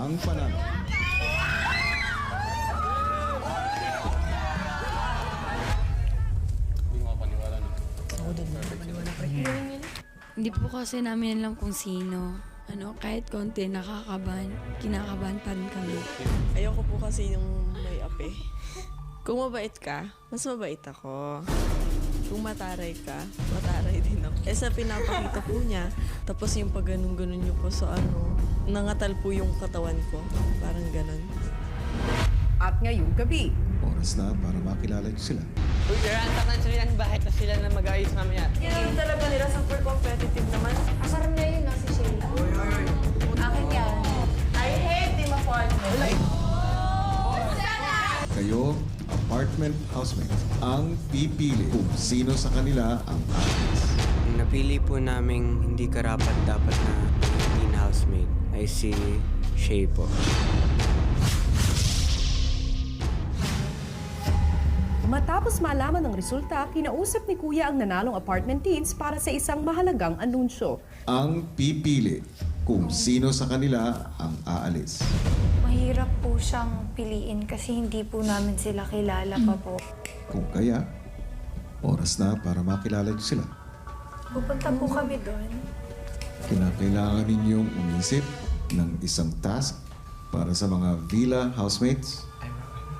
ang panalo. Hindi po kasi namin alam kung sino. Kahit konti, kinakabahan pa rin kami. Ayoko po kasi yung may ape. Kung mabait ka, mas mabait ako. Kung mataray ka, mataray din ako. Sa pinapakita po niya, tapos yung pag ganun-ganun niyo po sa nangatal po yung katawan ko. Parang ganun. At ngayong gabi, Oras na para makilala niyo sila. Uy, Garanta na sila ng bahay, tapos sila na mag-ayos mamaya. Yan talaga nila, super competitive naman. Asar na yun, si Sheila. Akin yan. I hate team appointment. Kayo, apartment housemates, ang pipili kung sino sa kanila ang aalis. Napili po naming hindi karapat-dapat na teen housemate ay si Shay po. matapos malaman ng resulta, kinausap ni Kuya ang nanalong apartment teens para sa isang mahalagang anunsyo. Ang pipili kung sino sa kanila ang aalis. Mahirap po siyang piliin kasi hindi po namin sila kilala pa po. Kung kaya, oras na para makilala niyo sila. Pupunta po kami doon. Kinakailangan ninyong umisip ng isang task para sa mga villa housemates.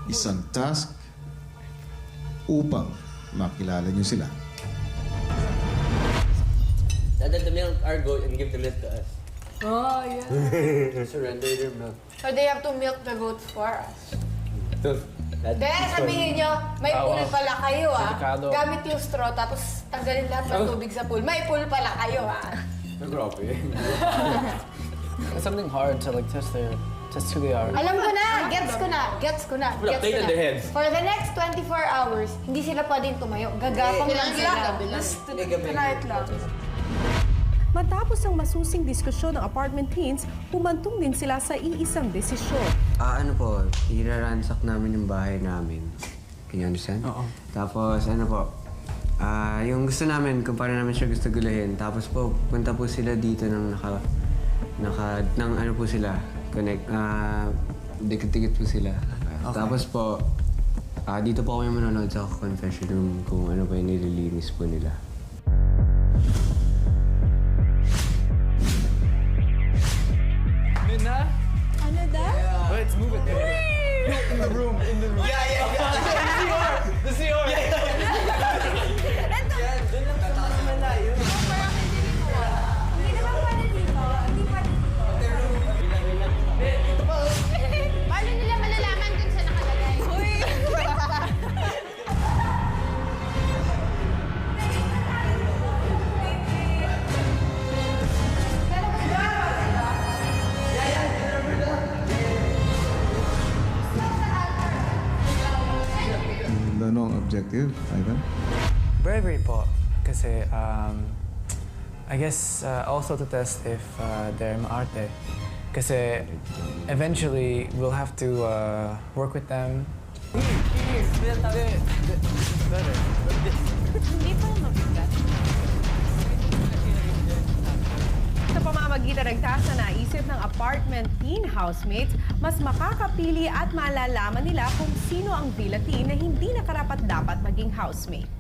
Isang task upang makilala niyo sila. Dadal the milk our goat and give the milk to us. Oh, yeah. Surrender their milk. So they have to milk the goats for us. That's Then sabihin nyo, may pool pala kayo Delikado. Gamit yung straw tapos tanggalin lahat ng tubig sa pool. May pool pala kayo grabe. Something hard to like test who they are. Alam ko na, gets ko na. Updated their heads. For the next 24 hours, hindi sila pwedeng tumayo. Gagapang lang sila. Tonight lang. Matapos ang masusing diskusyon ng apartment teens, humantong din sila sa iisang desisyon. Ano po, iraransak namin yung bahay namin. Can you understand? Oo. Tapos ano po, yung gusto namin, kung paano namin siya gusto gulahin. Tapos po, punta po sila dito ng ano po sila, connect, dikit-dikit po sila. Tapos po, dito po kami manonood sa confession room kung ano pa yung nililinis po nila. Minna? Ano daw? Let's move it. In the room. Yeah. The CR. Hindi naman pwede dito. Hindi pwede dito. Paano nila malalaman kung saan nakalagay? Ano ang objective, Ivan? Bravery po. Kasi, I guess also to test if they're maarte. Kasi eventually, we'll have to work with them. Hindi pa mabigat. Sa pamamagitan ng task na naisip ng apartment teen housemates, mas makakapili at malalaman nila kung sino ang villa teen na hindi nakarapat-dapat maging housemate.